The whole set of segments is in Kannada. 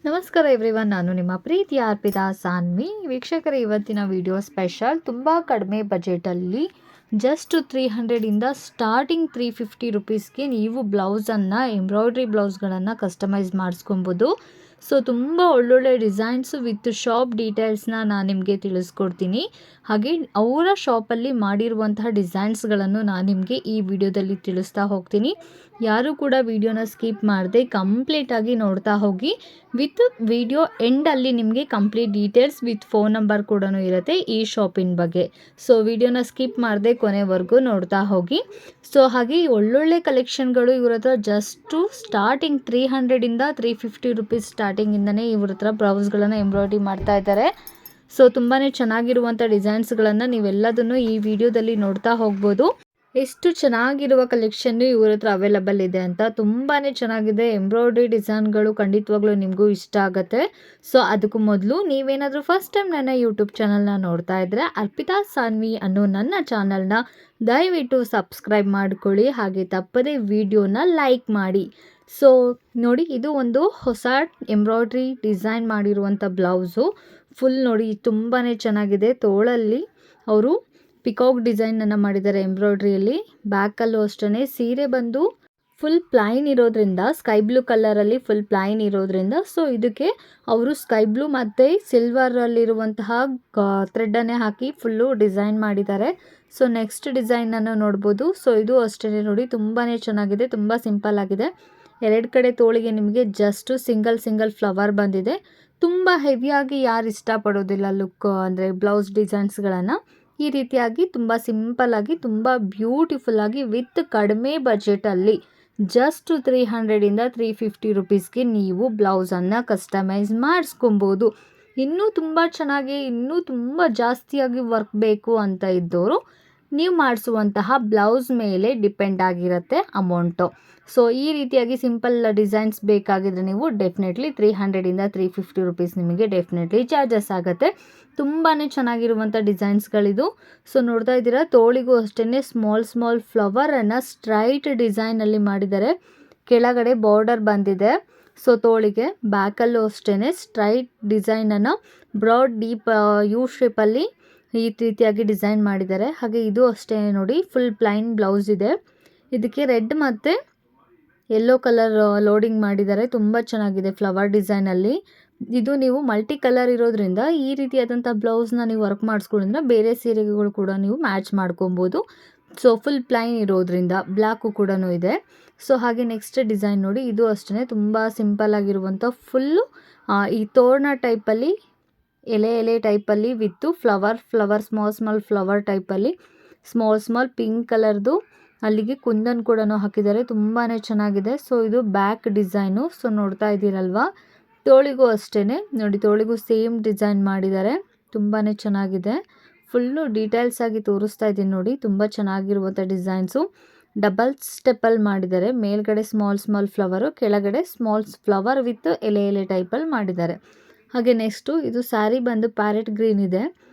ನಮಸ್ಕಾರ ಎವ್ರಿವನ್, ನಾನು ನಿಮ್ಮ ಪ್ರೀತಿಯ ಅರ್ಪಿತಾ ಸಾನ್ವಿ. ವೀಕ್ಷಕರೇ, ಇವತ್ತಿನ ವಿಡಿಯೋ ಸ್ಪೆಷಲ್. ತುಂಬ ಕಡಿಮೆ ಬಜೆಟಲ್ಲಿ ಜಸ್ಟ್ 300ಇಂದ ಸ್ಟಾರ್ಟಿಂಗ್ 350 ರುಪೀಸ್ಗೆ ನೀವು ಬ್ಲೌಸನ್ನು, ಎಂಬ್ರಾಯ್ಡ್ರಿ ಬ್ಲೌಸ್ಗಳನ್ನು ಕಸ್ಟಮೈಸ್ ಮಾಡಿಸ್ಕೊಬೋದು. ಸೊ ತುಂಬ ಒಳ್ಳೊಳ್ಳೆ ಡಿಸೈನ್ಸು ವಿತ್ ಶಾಪ್ ಡೀಟೇಲ್ಸ್ನ ನಾನು ನಿಮಗೆ ತಿಳಿಸ್ಕೊಡ್ತೀನಿ. ಹಾಗೆ ಅವರ ಶಾಪಲ್ಲಿ ಮಾಡಿರುವಂತಹ ಡಿಸೈನ್ಸ್ಗಳನ್ನು ನಾನು ನಿಮಗೆ ಈ ವಿಡಿಯೋದಲ್ಲಿ ತಿಳಿಸ್ತಾ ಹೋಗ್ತೀನಿ. ಯಾರು ಕೂಡ ವಿಡಿಯೋನ ಸ್ಕಿಪ್ ಮಾಡದೆ ಕಂಪ್ಲೀಟಾಗಿ ನೋಡ್ತಾ ಹೋಗಿ. ವಿತ್ ವಿಡಿಯೋ ಎಂಡಲ್ಲಿ ನಿಮಗೆ complete details with phone number ಕೂಡ ಇರುತ್ತೆ ಈ ಶಾಪಿನ ಬಗ್ಗೆ. ಸೊ ವಿಡಿಯೋನ ಸ್ಕಿಪ್ ಮಾಡದೆ ಕೊನೆವರೆಗೂ ನೋಡ್ತಾ ಹೋಗಿ. ಸೊ ಹಾಗೆ ಒಳ್ಳೊಳ್ಳೆ ಕಲೆಕ್ಷನ್ಗಳು ಇವ್ರ ಹತ್ರ ಜಸ್ಟು ಸ್ಟಾರ್ಟಿಂಗ್ 300ಇಂದ 350 ರುಪೀಸ್ ಸ್ಟಾರ್ಟಿಂಗಿಂದನೇ ಇವ್ರ ಹತ್ರ ಬ್ಲೌಸ್ಗಳನ್ನು ಎಂಬ್ರಾಯ್ಡ್ರಿ ಮಾಡ್ತಾ ಇದ್ದಾರೆ. ಸೊ ತುಂಬಾ ಚೆನ್ನಾಗಿರುವಂಥ ಡಿಸೈನ್ಸ್ಗಳನ್ನು ನೀವೆಲ್ಲದನ್ನು ಈ ವಿಡಿಯೋದಲ್ಲಿ ನೋಡ್ತಾ ಹೋಗ್ಬೋದು. ಎಷ್ಟು ಚೆನ್ನಾಗಿರುವ ಕಲೆಕ್ಷನ್ನು ಇವ್ರ ಹತ್ರ ಅವೈಲಬಲ್ ಇದೆ ಅಂತ. ತುಂಬಾ ಚೆನ್ನಾಗಿದೆ. ಎಂಬ್ರಾಯ್ಡ್ರಿ ಡಿಸೈನ್ಗಳು ಖಂಡಿತವಾಗ್ಲೂ ನಿಮಗೂ ಇಷ್ಟ ಆಗುತ್ತೆ. ಸೊ ಅದಕ್ಕೂ ಮೊದಲು ನೀವೇನಾದರೂ ಫಸ್ಟ್ ಟೈಮ್ ನನ್ನ ಯೂಟ್ಯೂಬ್ ಚಾನಲ್ನ ನೋಡ್ತಾ ಇದ್ದರೆ ಅರ್ಪಿತಾ ಸಾನ್ವಿ ಅನ್ನೋ ನನ್ನ ಚಾನಲ್ನ ದಯವಿಟ್ಟು ಸಬ್ಸ್ಕ್ರೈಬ್ ಮಾಡ್ಕೊಳ್ಳಿ. ಹಾಗೆ ತಪ್ಪದೇ ವಿಡಿಯೋನ ಲೈಕ್ ಮಾಡಿ. ಸೊ ನೋಡಿ, ಇದು ಒಂದು ಹೊಸ ಎಂಬ್ರಾಯ್ಡ್ರಿ ಡಿಸೈನ್ ಮಾಡಿರುವಂಥ ಬ್ಲೌಸು. ಫುಲ್ ನೋಡಿ ತುಂಬಾ ಚೆನ್ನಾಗಿದೆ. ತೋಳಲ್ಲಿ ಅವರು ಪಿಕಾಕ್ ಡಿಸೈನನ್ನು ಮಾಡಿದ್ದಾರೆ ಎಂಬ್ರಾಯ್ಡ್ರಿಯಲ್ಲಿ. ಬ್ಯಾಕಲ್ಲೂ ಅಷ್ಟೇ. ಸೀರೆ ಬಂದು ಫುಲ್ ಪ್ಲೈನ್ ಇರೋದ್ರಿಂದ, ಸ್ಕೈ ಬ್ಲೂ ಕಲರಲ್ಲಿ ಫುಲ್ ಪ್ಲೈನ್ ಇರೋದ್ರಿಂದ, ಸೊ ಇದಕ್ಕೆ ಅವರು ಸ್ಕೈ ಬ್ಲೂ ಮತ್ತು ಸಿಲ್ವರಲ್ಲಿರುವಂತಹ ಥ್ರೆಡ್ಡನ್ನೇ ಹಾಕಿ ಫುಲ್ಲು ಡಿಸೈನ್ ಮಾಡಿದ್ದಾರೆ. ಸೊ ನೆಕ್ಸ್ಟ್ ಡಿಸೈನನ್ನು ನೋಡ್ಬೋದು. ಸೊ ಇದು ಅಷ್ಟೇ ನೋಡಿ, ತುಂಬಾ ಚೆನ್ನಾಗಿದೆ. ತುಂಬ ಸಿಂಪಲ್ ಆಗಿದೆ. ಎರಡು ಕಡೆ ತೋಳಿಗೆ ನಿಮಗೆ ಜಸ್ಟ್ ಸಿಂಗಲ್ ಫ್ಲವರ್ ಬಂದಿದೆ. ತುಂಬ ಹೆವಿಯಾಗಿ ಯಾರು ಇಷ್ಟಪಡೋದಿಲ್ಲ ಲುಕ್ ಅಂದರೆ ಬ್ಲೌಸ್ ಡಿಸೈನ್ಸ್ಗಳನ್ನು. ಈ ರೀತಿಯಾಗಿ ತುಂಬ ಸಿಂಪಲ್ಲಾಗಿ, ತುಂಬ ಬ್ಯೂಟಿಫುಲ್ಲಾಗಿ ವಿತ್ ಕಡಿಮೆ ಬಜೆಟಲ್ಲಿ ಜಸ್ಟ್ 300ಇಂದ 350 ರುಪೀಸ್ಗೆ ನೀವು ಬ್ಲೌಸನ್ನು ಕಸ್ಟಮೈಸ್ ಮಾಡಿಸ್ಕೊಬೋದು. ಇನ್ನೂ ತುಂಬ ಚೆನ್ನಾಗಿ, ಇನ್ನೂ ತುಂಬ ಜಾಸ್ತಿಯಾಗಿ ವರ್ಕ್ ಬೇಕು ಅಂತ ಇದ್ದವರು ನೀವು ಮಾಡಿಸುವಂತಹ ಬ್ಲೌಸ್ ಮೇಲೆ ಡಿಪೆಂಡ್ ಆಗಿರುತ್ತೆ ಅಮೌಂಟು. ಸೊ ಈ ರೀತಿಯಾಗಿ ಸಿಂಪಲ್ ಡಿಸೈನ್ಸ್ ಬೇಕಾಗಿದ್ರೆ ನೀವು ಡೆಫಿನೆಟ್ಲಿ 300ಇಂದ 350 ರುಪೀಸ್ ನಿಮಗೆ ಡೆಫಿನೆಟ್ಲಿ ಚಾರ್ಜಸ್ ಆಗುತ್ತೆ. ತುಂಬಾ ಚೆನ್ನಾಗಿರುವಂಥ ಡಿಸೈನ್ಸ್ಗಳಿದು. ಸೊ ನೋಡ್ತಾ ಇದ್ದೀರಾ, ತೋಳಿಗೂ ಅಷ್ಟೇ ಸ್ಮಾಲ್ ಫ್ಲವರನ್ನು ಸ್ಟ್ರೈಟ್ ಡಿಸೈನಲ್ಲಿ ಮಾಡಿದ್ದಾರೆ. ಕೆಳಗಡೆ ಬಾರ್ಡರ್ ಬಂದಿದೆ. ಸೊ ತೋಳಿಗೆ ಬ್ಯಾಕಲ್ಲೂ ಅಷ್ಟೇ ಸ್ಟ್ರೈಟ್ ಡಿಸೈನನ್ನು ಬ್ರಾಡ್ ಡೀಪ್ ಯು ಶೇಪಲ್ಲಿ ಈ ರೀತಿಯಾಗಿ ಡಿಸೈನ್ ಮಾಡಿದ್ದಾರೆ. ಹಾಗೆ ಇದು ಅಷ್ಟೇ ನೋಡಿ, ಫುಲ್ ಪ್ಲೈನ್ ಬ್ಲೌಸ್ ಇದೆ. ಇದಕ್ಕೆ ರೆಡ್ ಮತ್ತು ಯೆಲ್ಲೋ ಕಲರ್ ಲೋಡಿಂಗ್ ಮಾಡಿದ್ದಾರೆ. ತುಂಬ ಚೆನ್ನಾಗಿದೆ ಫ್ಲವರ್ ಡಿಸೈನಲ್ಲಿ. ಇದು ನೀವು ಮಲ್ಟಿ ಕಲರ್ ಇರೋದ್ರಿಂದ ಈ ರೀತಿಯಾದಂಥ ಬ್ಲೌಸ್ನ ನೀವು ವರ್ಕ್ ಮಾಡಿಸ್ಕೊಳ್ಳೋದ್ರಿಂದ ಬೇರೆ ಸೀರೆಗಳು ಕೂಡ ನೀವು ಮ್ಯಾಚ್ ಮಾಡ್ಕೊಬೋದು. ಸೊ ಫುಲ್ ಪ್ಲೈನ್ ಇರೋದ್ರಿಂದ ಬ್ಲ್ಯಾಕು ಕೂಡ ಇದೆ. ಸೊ ಹಾಗೆ ನೆಕ್ಸ್ಟ್ ಡಿಸೈನ್ ನೋಡಿ, ಇದು ಅಷ್ಟೇ ತುಂಬ ಸಿಂಪಲ್ ಆಗಿರುವಂಥ ಫುಲ್ಲು ಈ ತೋರಣ ಟೈಪಲ್ಲಿ, ಎಲೆ ಟೈಪಲ್ಲಿ ವಿತ್ತು ಫ್ಲವರ್ ಸ್ಮಾಲ್ ಫ್ಲವರ್ ಟೈಪಲ್ಲಿ ಸ್ಮಾಲ್ ಪಿಂಕ್ ಕಲರ್ದು ಅಲ್ಲಿಗೆ ಕುಂದನ್ ಕೂಡ ಹಾಕಿದ್ದಾರೆ. ತುಂಬಾ ಚೆನ್ನಾಗಿದೆ. ಸೊ ಇದು ಬ್ಯಾಕ್ ಡಿಸೈನು. ಸೊ ನೋಡ್ತಾ ಇದ್ದೀರಲ್ವಾ, ತೋಳಿಗೂ ಅಷ್ಟೇ ನೋಡಿ, ತೋಳಿಗೂ ಸೇಮ್ ಡಿಸೈನ್ ಮಾಡಿದ್ದಾರೆ. ತುಂಬಾ ಚೆನ್ನಾಗಿದೆ. ಫುಲ್ಲು ಡೀಟೇಲ್ಸ್ ಆಗಿ ತೋರಿಸ್ತಾ ಇದ್ದೀನಿ ನೋಡಿ. ತುಂಬ ಚೆನ್ನಾಗಿರುವಂಥ ಡಿಸೈನ್ಸು. ಡಬಲ್ ಸ್ಟೆಪ್ಪಲ್ಲಿ ಮಾಡಿದ್ದಾರೆ. ಮೇಲ್ಗಡೆ ಸ್ಮಾಲ್ ಫ್ಲವರು, ಕೆಳಗಡೆ ಸ್ಮಾಲ್ ಫ್ಲವರ್ ವಿತ್ ಎಲೆ ಟೈಪಲ್ಲಿ ಮಾಡಿದ್ದಾರೆ. ಹಾಗೆ ನೆಕ್ಸ್ಟು ಇದು ಸ್ಯಾರಿ ಬಂದು ಪ್ಯಾರೆಟ್ ಗ್ರೀನ್ ಇದೆ.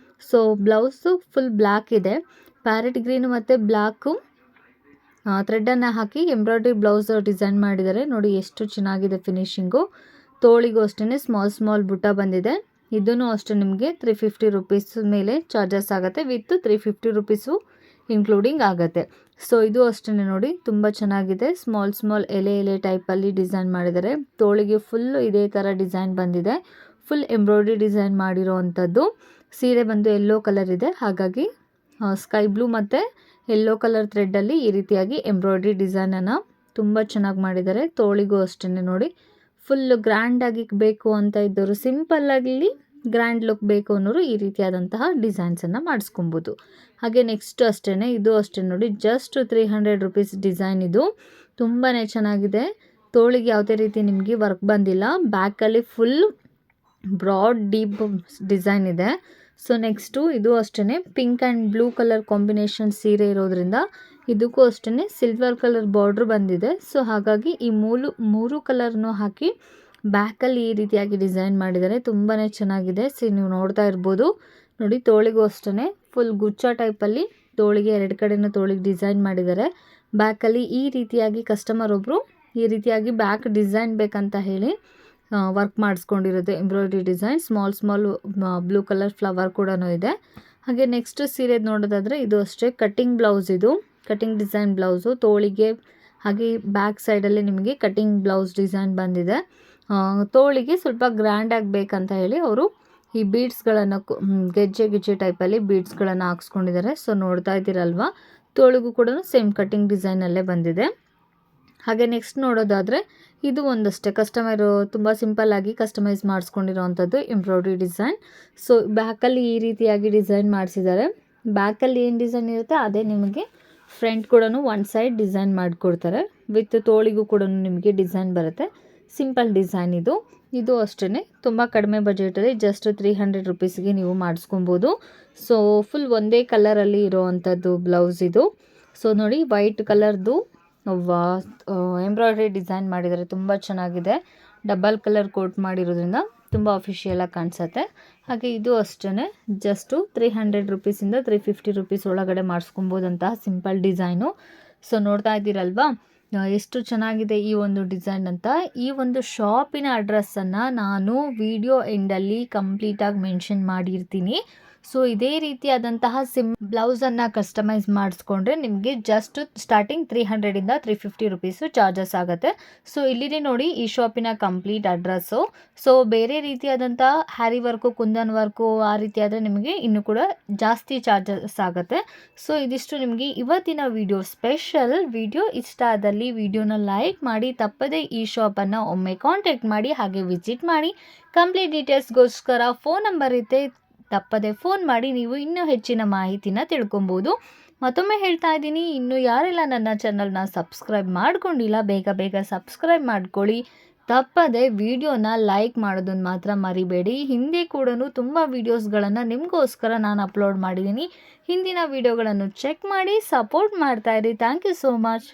ಸೊ ಬ್ಲೌಸು ಫುಲ್ ಬ್ಲ್ಯಾಕ್ ಇದೆ. ಪ್ಯಾರೆಟ್ ಗ್ರೀನು ಮತ್ತು ಬ್ಲ್ಯಾಕು ಥ್ರೆಡ್ಡನ್ನು ಹಾಕಿ ಎಂಬ್ರಾಯ್ಡ್ರಿ ಬ್ಲೌಸ್ ಡಿಸೈನ್ ಮಾಡಿದ್ದಾರೆ. ನೋಡಿ ಎಷ್ಟು ಚೆನ್ನಾಗಿದೆ ಫಿನಿಶಿಂಗು. ತೋಳಿಗೂ ಅಷ್ಟೇ ಸ್ಮಾಲ್ ಬುಟ್ಟ ಬಂದಿದೆ. ಇದೂ ಅಷ್ಟೇ ನಿಮಗೆ 350 ರುಪೀಸ್ ಮೇಲೆ ಚಾರ್ಜಸ್ ಆಗುತ್ತೆ. ವಿತ್ 350 ರುಪೀಸು ಇನ್ಕ್ಲೂಡಿಂಗ್ ಆಗುತ್ತೆ. ಸೊ ಇದು ಅಷ್ಟೇ ನೋಡಿ, ತುಂಬ ಚೆನ್ನಾಗಿದೆ. ಸ್ಮಾಲ್ ಎಲೆ ಟೈಪಲ್ಲಿ ಡಿಸೈನ್ ಮಾಡಿದ್ದಾರೆ. ತೋಳಿಗೆ ಫುಲ್ ಇದೇ ಥರ ಡಿಸೈನ್ ಬಂದಿದೆ. ಫುಲ್ ಎಂಬ್ರಾಯ್ಡ್ರಿ ಡಿಸೈನ್ ಮಾಡಿರೋ ಅಂಥದ್ದು. ಸೀರೆ ಬಂದು ಯೆಲ್ಲೋ ಕಲರ್ ಇದೆ. ಹಾಗಾಗಿ ಸ್ಕೈ ಬ್ಲೂ ಮತ್ತು ಯೆಲ್ಲೋ ಕಲರ್ ಥ್ರೆಡ್ಡಲ್ಲಿ ಈ ರೀತಿಯಾಗಿ ಎಂಬ್ರಾಯ್ಡ್ರಿ ಡಿಸೈನನ್ನು ತುಂಬ ಚೆನ್ನಾಗಿ ಮಾಡಿದ್ದಾರೆ. ತೋಳಿಗೂ ಅಷ್ಟೇ ನೋಡಿ, ಫುಲ್ ಗ್ರ್ಯಾಂಡಾಗಿ ಬೇಕು ಅಂತ ಇದ್ದವರು, ಸಿಂಪಲ್ಲಾಗಿ ಗ್ರ್ಯಾಂಡ್ ಲುಕ್ ಬೇಕು ಅನ್ನೋರು ಈ ರೀತಿಯಾದಂತಹ ಡಿಸೈನ್ಸನ್ನು ಮಾಡಿಸ್ಕೊಬೋದು. ಹಾಗೆ ನೆಕ್ಸ್ಟ್ ಅಷ್ಟೇ, ಇದು ಅಷ್ಟೇ ನೋಡಿ, ಜಸ್ಟ್ 300 ರುಪೀಸ್ ಡಿಸೈನ್. ಇದು ತುಂಬಾ ಚೆನ್ನಾಗಿದೆ. ತೋಳಿಗೆ ಯಾವುದೇ ರೀತಿ ನಿಮಗೆ ವರ್ಕ್ ಬಂದಿಲ್ಲ. ಬ್ಯಾಕಲ್ಲಿ ಫುಲ್ ಬ್ರಾಡ್ ಡೀಪ್ ಡಿಸೈನ್ ಇದೆ. ಸೊ ನೆಕ್ಸ್ಟು ಇದು ಅಷ್ಟೇ pink and blue colour combination ಸೀರೆ ಇರೋದ್ರಿಂದ ಇದಕ್ಕೂ ಅಷ್ಟೇ ಸಿಲ್ವರ್ ಕಲರ್ ಬಾರ್ಡ್ರ್ ಬಂದಿದೆ. ಸೊ ಹಾಗಾಗಿ ಈ ಮೂರು ಕಲರ್ನೂ ಹಾಕಿ ಬ್ಯಾಕಲ್ಲಿ ಈ ರೀತಿಯಾಗಿ ಡಿಸೈನ್ ಮಾಡಿದ್ದಾರೆ. ತುಂಬಾ ಚೆನ್ನಾಗಿದೆ. ನೀವು ನೋಡ್ತಾ ಇರ್ಬೋದು ನೋಡಿ, ತೋಳಿಗೂ ಅಷ್ಟೇ ಫುಲ್ ಗುಚ್ಚ ಟೈಪಲ್ಲಿ ತೋಳಿಗೆ ಎರಡು ಕಡೆನೂ ತೋಳಿಗೆ ಡಿಸೈನ್ ಮಾಡಿದ್ದಾರೆ. ಬ್ಯಾಕಲ್ಲಿ ಈ ರೀತಿಯಾಗಿ ಕಸ್ಟಮರ್ ಒಬ್ಬರು ಈ ರೀತಿಯಾಗಿ ಬ್ಯಾಕ್ ಡಿಸೈನ್ ಬೇಕಂತ ಹೇಳಿ ವರ್ಕ್ ಮಾಡಿಸ್ಕೊಂಡಿರೋದು embroidery design, small blue colour flower ಕೂಡ ಇದೆ. ಹಾಗೆ ನೆಕ್ಸ್ಟ್ ಸೀರೆ ನೋಡೋದಾದರೆ ಇದು ಅಷ್ಟೇ ಕಟ್ಟಿಂಗ್ ಬ್ಲೌಸ್, ಇದು ಕಟ್ಟಿಂಗ್ ಡಿಸೈನ್ ಬ್ಲೌಸು ತೋಳಿಗೆ, ಹಾಗೆ ಬ್ಯಾಕ್ ಸೈಡಲ್ಲಿ ನಿಮಗೆ ಕಟ್ಟಿಂಗ್ ಬ್ಲೌಸ್ ಡಿಸೈನ್ ಬಂದಿದೆ. ತೋಳಿಗೆ ಸ್ವಲ್ಪ ಗ್ರ್ಯಾಂಡ್ ಆಗಬೇಕಂತ ಹೇಳಿ ಅವರು ಈ ಬೀಡ್ಸ್ಗಳನ್ನು ಗೆಜ್ಜೆ ಟೈಪಲ್ಲಿ ಬೀಡ್ಸ್ಗಳನ್ನು ಹಾಕ್ಸ್ಕೊಂಡಿದ್ದಾರೆ. ಸೊ ನೋಡ್ತಾ ಇದ್ದೀರಲ್ವಾ, ತೋಳಿಗೂ ಕೂಡ ಸೇಮ್ ಕಟ್ಟಿಂಗ್ ಡಿಸೈನಲ್ಲೇ ಬಂದಿದೆ. ಹಾಗೆ ನೆಕ್ಸ್ಟ್ ನೋಡೋದಾದರೆ ಇದು ಒಂದಷ್ಟೇ ಕಸ್ಟಮರು ತುಂಬ ಸಿಂಪಲ್ಲಾಗಿ ಕಸ್ಟಮೈಸ್ ಮಾಡಿಸ್ಕೊಂಡಿರೋವಂಥದ್ದು ಎಂಬ್ರಾಯ್ಡ್ರಿ ಡಿಸೈನ್. ಸೊ ಬ್ಯಾಕಲ್ಲಿ ಈ ರೀತಿಯಾಗಿ ಡಿಸೈನ್ ಮಾಡಿಸಿದ್ದಾರೆ. ಬ್ಯಾಕಲ್ಲಿ ಏನು ಡಿಸೈನ್ ಇರುತ್ತೆ ಅದೇ ನಿಮಗೆ ಫ್ರಂಟ್ ಕೂಡ ಒನ್ ಸೈಡ್ ಡಿಸೈನ್ ಮಾಡಿಕೊಡ್ತಾರೆ. ವಿತ್ ತೋಳಿಗೂ ಕೂಡ ನಿಮಗೆ ಡಿಸೈನ್ ಬರುತ್ತೆ. ಸಿಂಪಲ್ ಡಿಸೈನ್ ಇದು ಅಷ್ಟೇ ತುಂಬ ಕಡಿಮೆ ಬಜೆಟಲ್ಲಿ ಜಸ್ಟ್ 300 ರುಪೀಸ್ಗೆ ನೀವು ಮಾಡಿಸ್ಕೊಬೋದು. ಸೊ ಫುಲ್ ಒಂದೇ ಕಲರಲ್ಲಿ ಇರೋವಂಥದ್ದು ಬ್ಲೌಸ್ ಇದು. ಸೊ ನೋಡಿ, ವೈಟ್ ಕಲರ್ದು ಎಂಬ್ರಾಯ್ಡ್ರಿ ಡಿಸೈನ್ ಮಾಡಿದ್ದಾರೆ, ತುಂಬ ಚೆನ್ನಾಗಿದೆ. ಡಬಲ್ ಕಲರ್ ಕೋಟ್ ಮಾಡಿರೋದ್ರಿಂದ ತುಂಬ ಅಫಿಷಿಯಲಾಗಿ ಕಾಣಿಸುತ್ತೆ. ಹಾಗೆ ಇದು ಅಷ್ಟೇ ಜಸ್ಟು 300 ರುಪೀಸಿಂದ 350 ರುಪೀಸ್ ಒಳಗಡೆ ಮಾಡಿಸ್ಕೊಬೋದಂತಹ ಸಿಂಪಲ್ ಡಿಸೈನು. ಸೊ ನೋಡ್ತಾ ಇದ್ದೀರಲ್ವಾ ಎಷ್ಟು ಚೆನ್ನಾಗಿದೆ ಈ ಒಂದು ಡಿಸೈನ್ ಅಂತ. ಈ ಒಂದು ಶಾಪಿನ ಅಡ್ರೆಸ್ಸನ್ನು ನಾನು ವಿಡಿಯೋ ಎಂಡಲ್ಲಿ ಕಂಪ್ಲೀಟಾಗಿ ಮೆನ್ಷನ್ ಮಾಡಿರ್ತೀನಿ. ಸೊ ಇದೇ ರೀತಿಯಾದಂತಹ ಬ್ಲೌಸನ್ನು ಕಸ್ಟಮೈಸ್ ಮಾಡಿಸ್ಕೊಂಡ್ರೆ ನಿಮಗೆ ಜಸ್ಟ್ ಸ್ಟಾರ್ಟಿಂಗ್ 300ಇಂದ 350 ರುಪೀಸು ಚಾರ್ಜಸ್ ಆಗುತ್ತೆ. ಸೊ ಇಲ್ಲಿ ನೋಡಿ ಈ ಶಾಪಿನ ಕಂಪ್ಲೀಟ್ ಅಡ್ರೆಸ್ಸು. ಸೊ ಬೇರೆ ರೀತಿಯಾದಂತಹ ಹ್ಯಾರಿ ವರ್ಕು, ಕುಂದನ್ ವರ್ಕು ಆ ರೀತಿ ಆದರೆ ನಿಮಗೆ ಇನ್ನೂ ಕೂಡ ಜಾಸ್ತಿ ಚಾರ್ಜಸ್ ಆಗುತ್ತೆ. ಸೊ ಇದಿಷ್ಟು ನಿಮಗೆ ಇವತ್ತಿನ ವಿಡಿಯೋ ಸ್ಪೆಷಲ್ ವಿಡಿಯೋ. ಇಷ್ಟ ಆದಲ್ಲಿ ವಿಡಿಯೋನ ಲೈಕ್ ಮಾಡಿ, ತಪ್ಪದೇ ಈ ಶಾಪನ್ನು ಒಮ್ಮೆ ಕಾಂಟ್ಯಾಕ್ಟ್ ಮಾಡಿ, ಹಾಗೆ ವಿಸಿಟ್ ಮಾಡಿ. ಕಂಪ್ಲೀಟ್ ಡೀಟೇಲ್ಸ್ಗೋಸ್ಕರ ಫೋನ್ ನಂಬರ್ ಇರುತ್ತೆ, ತಪ್ಪದೆ ಫೋನ್ ಮಾಡಿ ನೀವು ಇನ್ನೂ ಹೆಚ್ಚಿನ ಮಾಹಿತಿನ ತಿಳ್ಕೊಬೋದು. ಮತ್ತೊಮ್ಮೆ ಹೇಳ್ತಾ ಇದ್ದೀನಿ, ಇನ್ನೂ ಯಾರೆಲ್ಲ ನನ್ನ ಚಾನಲ್ನ ಸಬ್ಸ್ಕ್ರೈಬ್ ಮಾಡ್ಕೊಂಡಿಲ್ಲ ಬೇಗ ಸಬ್ಸ್ಕ್ರೈಬ್ ಮಾಡ್ಕೊಳ್ಳಿ. ತಪ್ಪದೆ ವಿಡಿಯೋನ ಲೈಕ್ ಮಾಡೋದನ್ನು ಮಾತ್ರ ಮರಿಬೇಡಿ. ಹಿಂದೆ ಕೂಡ ತುಂಬ ವೀಡಿಯೋಸ್ಗಳನ್ನು ನಿಮಗೋಸ್ಕರ ನಾನು ಅಪ್ಲೋಡ್ ಮಾಡಿದ್ದೀನಿ. ಹಿಂದಿನ ವೀಡಿಯೋಗಳನ್ನು ಚೆಕ್ ಮಾಡಿ ಸಪೋರ್ಟ್ ಮಾಡ್ತಾಯಿರಿ. Thank you so much.